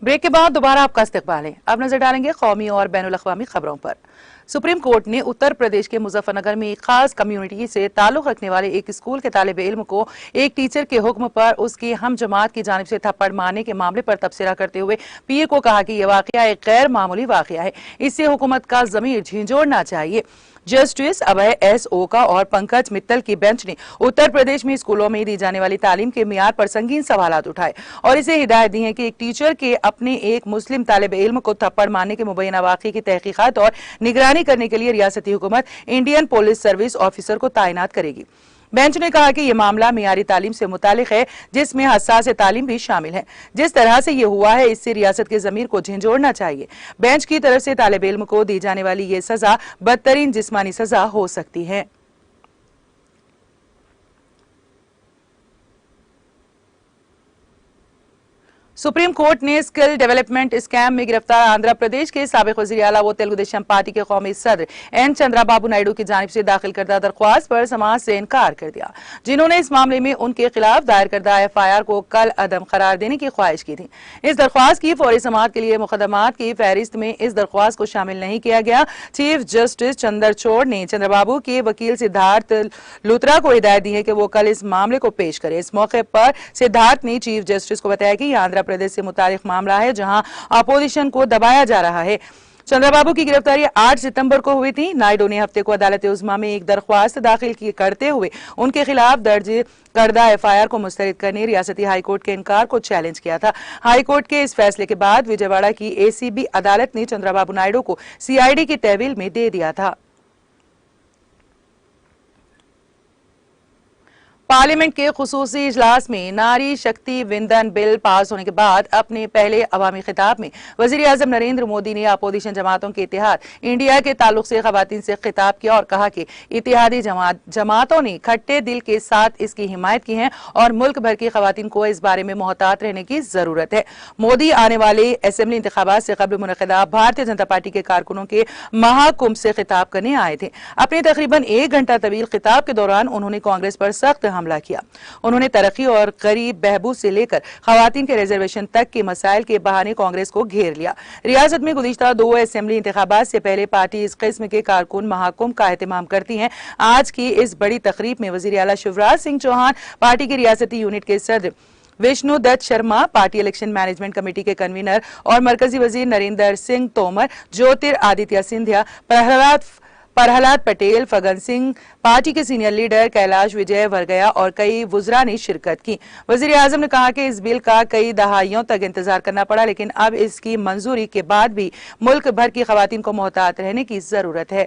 Break के बाद दोबारा आपका इस्तकबाल है। अब नजर डालेंगे कौमी और बैनुल अक़वामी खबरों पर। सुप्रीम कोर्ट ने उत्तर प्रदेश के मुजफ्फरनगर में एक खास कम्युनिटी से ताल्लुक रखने वाले एक स्कूल के तालिब इल्म को एक टीचर के हुक्म पर उसकी हम जमात की जानिब से थप्पड़ मारने के मामले पर तबसरा करते हुए पीए को कहा कि यह वाकया एक गैर मामूली वाकया है, इससे हुकूमत का ज़मीर झिंझोड़ना चाहिए। जस्टिस अभय एस ओका और पंकज मित्तल की बेंच ने उत्तर प्रदेश में स्कूलों में दी जाने वाली तालीम के मियार पर संगीन सवालात उठाए और इसे हिदायत दी है कि एक टीचर के अपने एक मुस्लिम तालिब इल्म को थप्पड़ मारने के मुबैना वाक़े की तहकीकात और निगरानी करने के लिए रियासती हुकूमत इंडियन पुलिस सर्विस ऑफिसर को तैनात करेगी। बेंच ने कहा कि यह मामला मियारी तालीम से मुतालिक है, जिसमें हसास तालीम भी शामिल है। जिस तरह से यह हुआ है, इससे रियासत के ज़मीर को झिंझोड़ना चाहिए। बेंच की तरफ से तालिब इल्म को दी जाने वाली यह सजा बदतरीन जिस्मानी सजा हो सकती है। सुप्रीम कोर्ट ने स्किल डेवलपमेंट स्कैम में गिरफ्तार आंध्र प्रदेश के साबिक वज़ीर आला व तेलुगु देशम पार्टी के कौमी सदर एन चंद्राबाबू नायडू की जानिब से दाखिल करदा दरख्वास्त पर समाअत से इनकार कर दिया, जिन्होंने इस मामले में उनके खिलाफ दायर करदा FIR को कल अदम करार देने की ख्वाहिश की थी। इस दरख्वास्त की फौरी समाअत के लिए मुकदमात की फहरिस्त में इस दरख्वास्त को शामिल नहीं किया गया। चीफ जस्टिस चंद्रचूड़ ने चंद्रबाबू के वकील सिद्धार्थ लुथरा को हिदायत दी है कि वो कल इस मामले को पेश करे। इस मौके पर सिद्धार्थ ने चीफ जस्टिस को बताया कि आंध्र प्रदेश से मुतालिक मामला है, जहां अपोजिशन को दबाया जा रहा है। चंद्रबाबू की गिरफ्तारी 8 सितंबर को हुई थी। नायडू ने हफ्ते को अदालत उज़्मा में एक दरख्वास्त दाखिल करते हुए उनके खिलाफ दर्ज करदा FIR को मुस्तरद करने रियासती हाईकोर्ट के इनकार को चैलेंज किया था। हाईकोर्ट के इस फैसले के बाद विजयवाड़ा की ACB अदालत ने चंद्रबाबू नायडू को CID की तहवील में दे दिया था। पार्लियामेंट के खुसूसी इजलास में नारी शक्ति विंदन बिल पास होने के बाद अपने पहले अवामी खिताब में वजीर आजम नरेंद्र मोदी ने अपोजिशन जमातों के इत्तेहाद इंडिया के ताल्लुक से खवातीन से खिताब किया और कहा कि इत्तेहादी जमातों ने खट्टे दिल के साथ इसकी हिमायत की है और मुल्क भर की खवातीन को इस बारे में मोहतात रहने की जरूरत है। मोदी आने वाले असेंबली इंतखाबात से कबल मुनक़िदा भारतीय जनता पार्टी के कारकुनों के महाकुंभ से खिताब करने आए थे। अपने तकरीबन 1 घंटा तवील खिताब के दौरान उन्होंने कांग्रेस पर सख्त हमला किया। उन्होंने तरक्की और गरीब बहबूद से लेकर खवातीन के रिजर्वेशन तक के मसाइल के बहाने कांग्रेस को घेर लिया। रियासत में गुज़िश्ता 2 असेंबली इंतखाबात से पहले पार्टी इस किस्म के कारकुन महाकुंभ का एहतमाम करती है। आज की इस बड़ी तकरीब में वज़ीर आला शिवराज सिंह चौहान, पार्टी की रियासती यूनिट के सदर Vishnu Dutt Sharma, party election management committee के कन्वीनर और मरकजी वजीर नरेंद्र सिंह तोमर, ज्योतिरादित्य सिंधिया, प्रहलाद पटेल, फगन सिंह, पार्टी के सीनियर लीडर कैलाश विजय वर्गया और कई वुज़रा ने शिरकत की। वज़ीर आज़म ने कहा कि इस बिल का कई दहाइयों तक इंतजार करना पड़ा, लेकिन अब इसकी मंजूरी के बाद भी मुल्क भर की खवातीन को मोहतात रहने की जरूरत है।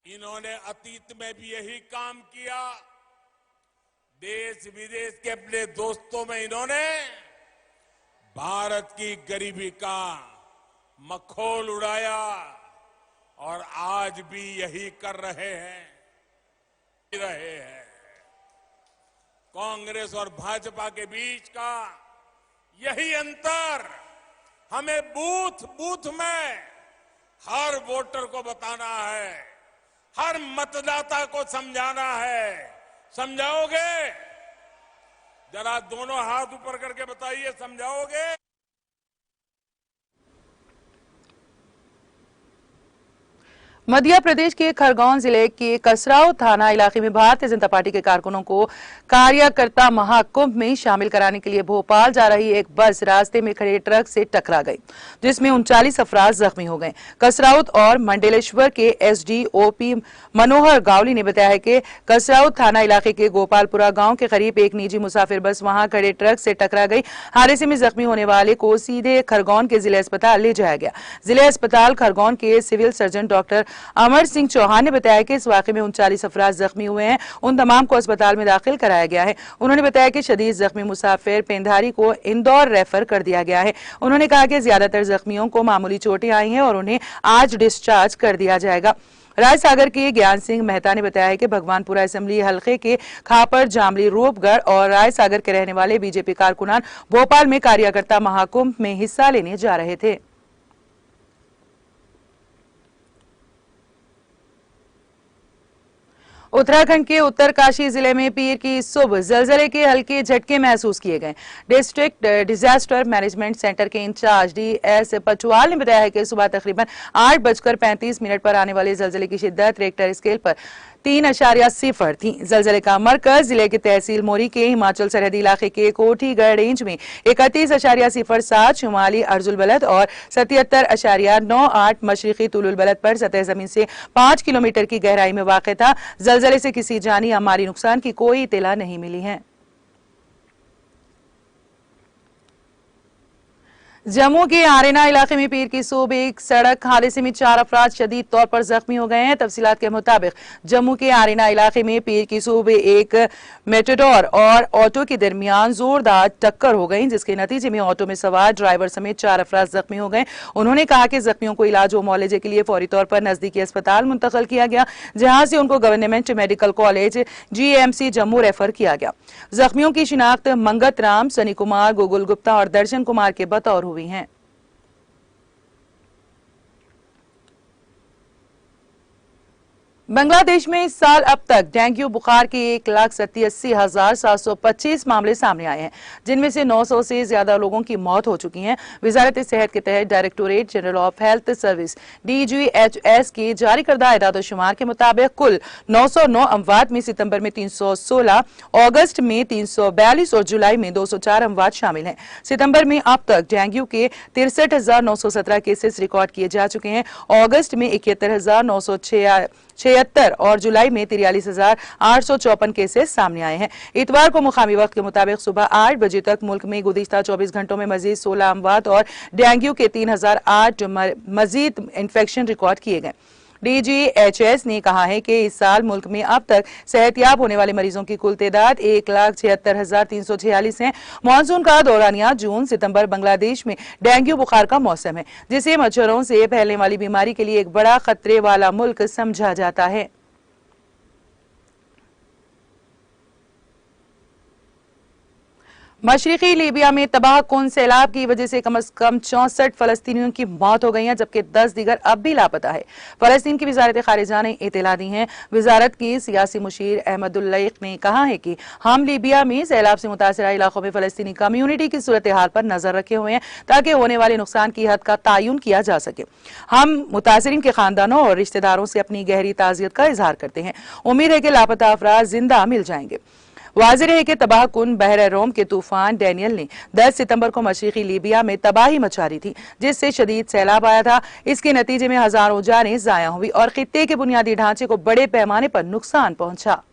इन्होंने अतीत में भी यही काम किया। देश विदेश के अपने दोस्तों में इन्होंने भारत की गरीबी का मखौल उड़ाया और आज भी यही कर रहे हैं। कांग्रेस और भाजपा के बीच का यही अंतर हमें बूथ बूथ में हर वोटर को बताना है, हर मतदाता को समझाना है। समझाओगे? जरा दोनों हाथ ऊपर करके बताइए, समझाओगे? मध्य प्रदेश के खरगोन जिले के कसराऊ थाना इलाके में भारतीय जनता पार्टी के कारकुनों को कार्यकर्ता महाकुंभ में शामिल कराने के लिए भोपाल जा रही एक बस रास्ते में खड़े ट्रक से टकरा गई, जिसमें 39 अफराद जख्मी हो गए। कसराउत और मंडलेश्वर के SDOP मनोहर गावली ने बताया है कि कसराउत थाना इलाके के गोपालपुरा गांव के करीब एक निजी मुसाफिर बस वहां खड़े ट्रक से टकरा गई। हादसे में जख्मी होने वाले को सीधे खरगोन के जिला अस्पताल ले जाया गया। जिला अस्पताल खरगोन के civil surgeon doctor Amar Singh Chauhan ने बताया कि इस वाकये में 39 अफराद जख्मी हुए हैं। उन तमाम को अस्पताल में दाखिल कराया गया है। उन्होंने बताया कि शदीद जख्मी मुसाफिर पेंधारी को इंदौर रेफर कर दिया गया है। उन्होंने कहा कि ज्यादातर जख्मियों को मामूली चोटें आई हैं और उन्हें आज डिस्चार्ज कर दिया जाएगा। रायसागर के ज्ञान सिंह मेहता ने बताया है कि भगवानपुरा असेंबली हलके के खापर, जामली, रूपगढ़ और रायसागर के रहने वाले बीजेपी कारकुनान भोपाल में कार्यकर्ता महाकुंभ में हिस्सा लेने जा रहे थे। उत्तराखंड के उत्तरकाशी जिले में पीर की सुबह जलजले के हल्के झटके महसूस किए गए। डिस्ट्रिक्ट डिजास्टर मैनेजमेंट सेंटर के इंचार्ज DS पटवाल ने बताया है कि सुबह तकरीबन 8:35 पर आने वाले जलजले की शिद्दत रेक्टर स्केल पर 3.0 थी। जलजले का मरकज जिले के तहसील मोरी के हिमाचल सरहदी इलाके के कोठीगढ़ रेंज में 31.07, शुमाली अर्जुल बलद और 77.98 मशरिकी तुलुल बलद पर सतह जमीन से 5 किलोमीटर की गहराई में वाक़ था। जलजले से किसी जानी या माली नुकसान की कोई इत्तला नहीं मिली है। जम्मू के आरेना इलाके में पीर की सुबह एक सड़क हादसे में 4 अफराद शदीद तौर पर जख्मी हो गए हैं। तफसीलात के मुताबिक जम्मू के आरेना इलाके में पीर की सुबह एक मेटाडोर और ऑटो के दरमियान जोरदार टक्कर हो गई, जिसके नतीजे में ऑटो में सवार ड्राइवर समेत 4 अफराद जख्मी हो गए। उन्होंने कहा कि जख्मियों को इलाज व मुआवजे के लिए फौरी तौर पर नजदीकी अस्पताल मुंतकिल किया गया, जहां से उनको government medical college GMC Jammu refer किया गया। जख्मियों की शिनाख्त मंगत राम, सनी कुमार, गुगुल गुप्ता और दर्शन कुमार के बतौर हुई हैं। बांग्लादेश में इस साल अब तक डेंगू बुखार के 1,87,725 मामले सामने आए हैं, जिनमें से 900 से ज्यादा लोगों की मौत हो चुकी है। वजारत सेहत के तहत directorate general of health service DGHS की जारी करदा एदाद शुमार के मुताबिक कुल 909 अमवात में सितंबर में 316, अगस्त में 342 और जुलाई में 204 अमवात शामिल हैं। सितंबर में अब तक डेंगू के 63,917 केसेस रिकॉर्ड किए जा चुके हैं। अगस्त में 71,976 और जुलाई में 43,854 केसेस सामने आए हैं। इतवार को मुकामी वक्त के मुताबिक सुबह 8 बजे तक मुल्क में गुज़िश्ता 24 घंटों में मजीद 16 अमवात और डेंगू के 3008 मजीद इन्फेक्शन रिकॉर्ड किए गए। DGHS ने कहा है कि इस साल मुल्क में अब तक सेहतियाब होने वाले मरीजों की कुल तादाद 1,76,346 है। मानसून का दौरानिया जून सितंबर बांग्लादेश में डेंगू बुखार का मौसम है, जिसे मच्छरों से फैलने वाली बीमारी के लिए एक बड़ा खतरे वाला मुल्क समझा जाता है। मशरिकी लीबिया में तबाह कुन सैलाब की वजह से कम से कम 64 फलस्तीनियों की मौत हो गई है, जबकि 10 दीगर अब भी लापता है। फलस्तीन की वजारत खारिजा ने इत्तला दी है। वजारत की सियासी मुशीर अहमदुल्लाइक ने कहा है कि हम लीबिया में सैलाब से मुतासरा इलाकों में फलस्तीनी कम्युनिटी की सूरत हाल पर नजर रखे हुए हैं, ताकि होने वाले नुकसान की हद का तयन किया जा सके। हम मुतासरीन के खानदानों और रिश्तेदारों से अपनी गहरी ताज़ियत का इजहार करते हैं। उम्मीद है कि लापता अफराद जिंदा मिल जाएंगे। वाज़ेह है कि तबाह कुन बहर रोम के तूफान डैनियल ने 10 सितंबर को मशरिकी लीबिया में तबाही मचा दी थी, जिससे शदीद सैलाब आया था। इसके नतीजे में हजारों जानें ज़ाया हुई और खित्ते के बुनियादी ढांचे को बड़े पैमाने पर नुकसान पहुंचा।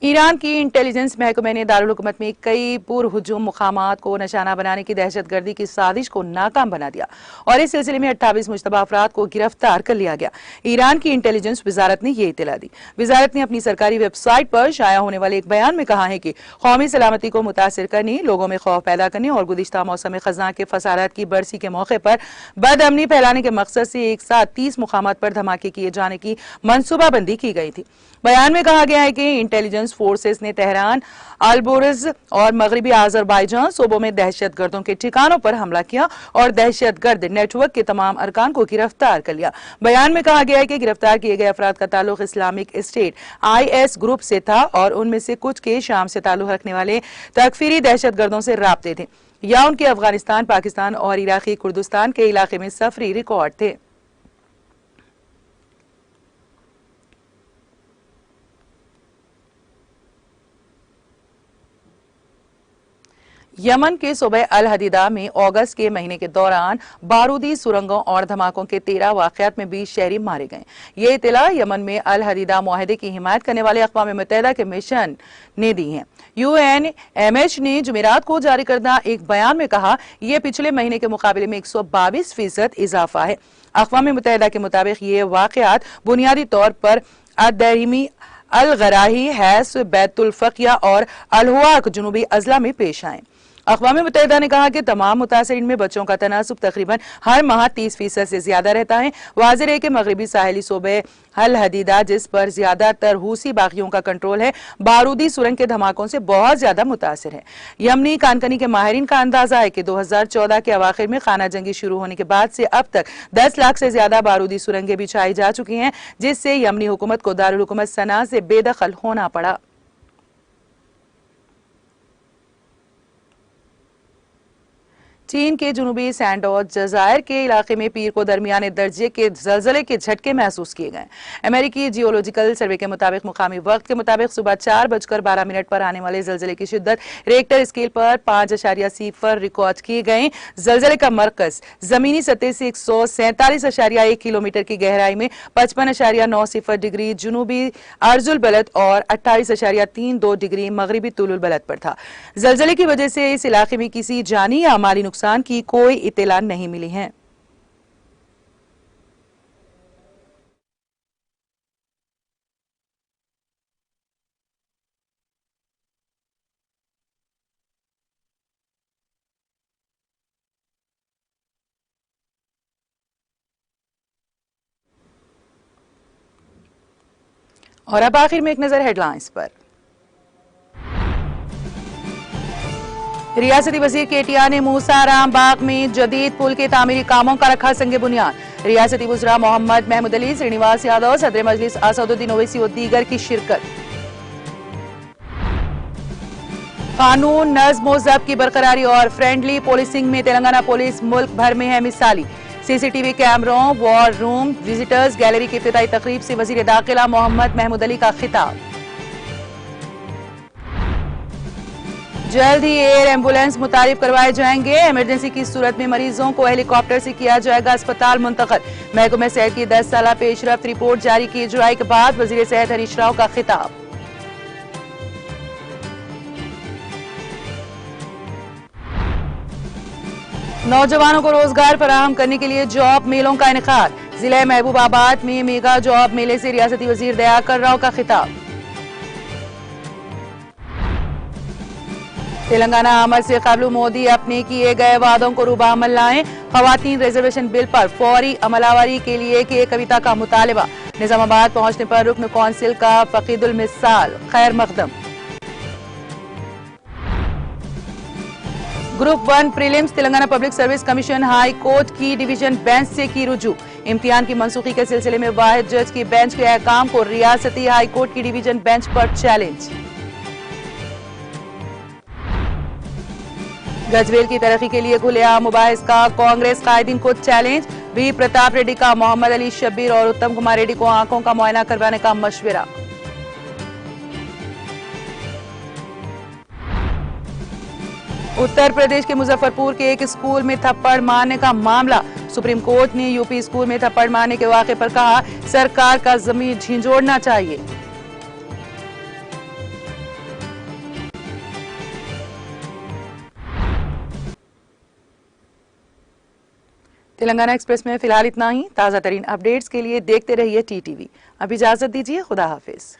ईरान की इंटेलिजेंस महकमे ने दारुल हुकूमत में कई पुरहुजूम मुकामात को निशाना बनाने की दहशतगर्दी की साजिश को नाकाम बना दिया और इस सिलसिले में 28 मुश्तबा अफराद को गिरफ्तार कर लिया गया। ईरान की इंटेलिजेंस वजारत ने यह इत्तला दी। वजारत ने अपनी सरकारी वेबसाइट पर शाया होने वाले एक बयान में कहा है कि कौमी सलामती को मुतासिर करने, लोगों में खौफ पैदा करने और गुज़िश्ता मौसम खज़ां के फसादात की बरसी के मौके पर बदअमनी फैलाने के मकसद से एक साथ 30 मुकामात पर धमाके किए जाने की मनसूबाबंदी की गई थी। बयान में कहा गया है कि इंटेलिजेंस फोर्सेस ने तेहरान, अल्बोरज और मगरबी आज़रबाईजान सूबों में दहशतगर्दों के ठिकानों पर हमला किया और दहशतगर्द नेटवर्क के तमाम अरकान को गिरफ्तार कर लिया। बयान में कहा गया है कि गिरफ्तार किए गए अफराद का ताल्लुक इस्लामिक स्टेट IS ग्रुप से था और उनमें से कुछ के शाम से ताल्लुक रखने वाले तकफीरी दहशतगर्दों से राब्ते थे या उनके अफगानिस्तान, पाकिस्तान और इराकी कुर्दिस्तान के इलाके में सफरी रिकॉर्ड थे। यमन के सूबे अल हदीदा में अगस्त के महीने के दौरान बारूदी सुरंगों और धमाकों के 13 वाकयात में 20 शहरी मारे गए। ये इत्तला यमन में अल हदीदा मुआहदे की हिमायत करने वाले अक़वाम मुत्तहिदा के मिशन ने दी है। UNMH ने जुमेरात को जारी करदा एक बयान में कहा, यह पिछले महीने के मुकाबले में 122% इजाफा है। अक़वाम मुत्तहिदा के मुताबिक ये वाकयात बुनियादी तौर पर अदरहिमी, अल गराही, हैस, बैतुल फकिया और अलहुआक जुनूबी अजला में पेश आए। अक़वाम मुत्तहिदा ने कहा कि तमाम मुतासिरीन में बच्चों का तनासुब तकरीबन हर माह 30% से ज्यादा रहता है। वाज़ेह है कि मगरबी साहिली सूबे हल हदीदा, जिस पर ज्यादातर हूसी बागियों का कंट्रोल है, बारूदी सुरंग के धमाकों से बहुत ज्यादा मुतासिर है। यमनी कानकनी के माहिरीन का अंदाजा है कि 2014 के अवाखिर में खाना जंगी शुरू होने के बाद से अब तक 10 लाख से ज्यादा बारूदी सुरंगें बिछाई जा चुकी हैं, जिससे यमनी हुकूमत को दारुल हुकूमत सना से बेदखल होना पड़ा। चीन के जुनूबी सैंडोज जजायर के इलाके में पीर को दरमियाने दर्जे के जलजले के झटके महसूस किए गए। अमेरिकी जियोलॉजिकल सर्वे के मुताबिक मुकामी वक्त के मुताबिक सुबह 4:12 पर आने वाले जलजले की शिद्दत रेक्टर स्केल पर 5.0 रिकॉर्ड किए गए। जलजले का मरकज जमीनी सतह से 147.1 किलोमीटर की गहराई में 55.90 डिग्री जुनूबी अर्जुल बलद और 28.32 डिग्री मगरबी तुलुल बलद पर था। जलजले की वजह से इस इलाके में किसी जानी या माली नुकसान की कोई इत्तला नहीं मिली है। और अब आखिर में एक नजर हेडलाइंस पर। रियासती वजीर केटीआर ने मूसा राम बाग में जदीद पुल के तामीरी कामों का रखा संगे बुनियाद। रियासती वज़रा मोहम्मद महमूद अली, श्रीनिवास यादव, सदर मजलिस असदुद्दीन ओवैसी और दीगर की शिरकत। कानून, नज़्म और ज़ब्त की बरकरारी और फ्रेंडली पुलिसिंग में तेलंगाना पुलिस मुल्क भर में है मिसाली। सीसीटीवी कैमरों, वॉर रूम, विजिटर्स गैलरी की इफ्तिताई तकरीब से वजीर दाखिला मोहम्मद महमूद अली का खिताब। जल्द ही एयर एम्बुलेंस मुतारिफ करवाए जाएंगे। इमरजेंसी की सूरत में मरीजों को हेलीकॉप्टर से किया जाएगा अस्पताल मुंतकिल। महकमे सेहत की 10 साला पेशरफ्त रिपोर्ट जारी की इजराई के बाद वजीर सेहत हरीश राव का खिताब। नौजवानों को रोजगार फराहम करने के लिए जॉब मेलों का इनेकाद। जिले महबूबाबाद में मेगा जॉब मेले से रियासती वजीर दयाकर राव का खिताब। तेलंगाना आमद से कबल मोदी अपने किए गए वादों को रूबा अमल लाएं। खवातीन रिजर्वेशन बिल पर फौरी अमलावरी के लिए किए कविता का मुतालबा। निजामाबाद पहुंचने पर रुकन कौंसिल का फकीदुल मिसाल खैर मकदम। Group 1 prelims Telangana public service commission high court की डिवीजन बेंच से की रुजू। इम्तिहान की मनसूखी के सिलसिले में वाहिद जज की बेंच के अहकाम को रियासती हाई कोर्ट की डिवीजन बेंच पर चैलेंज। गजवेल की तरक्की के लिए खुलेआम मुबाहिस का कांग्रेस कायदीन को चैलेंज। वी प्रताप रेड्डी का मोहम्मद अली शब्बीर और उत्तम कुमार रेड्डी को आंखों का मुआयना करवाने का मशवरा। उत्तर प्रदेश के मुजफ्फरपुर के एक स्कूल में थप्पड़ मारने का मामला। सुप्रीम कोर्ट ने यूपी स्कूल में थप्पड़ मारने के वाक़े पर कहा, सरकार का ज़मीर झिंझोड़ना चाहिए। तेलंगाना एक्सप्रेस में फिलहाल इतना ही। ताज़ा तरीन अपडेट्स के लिए देखते रहिए टीटीवी। अब इजाजत दीजिए, खुदा हाफिज।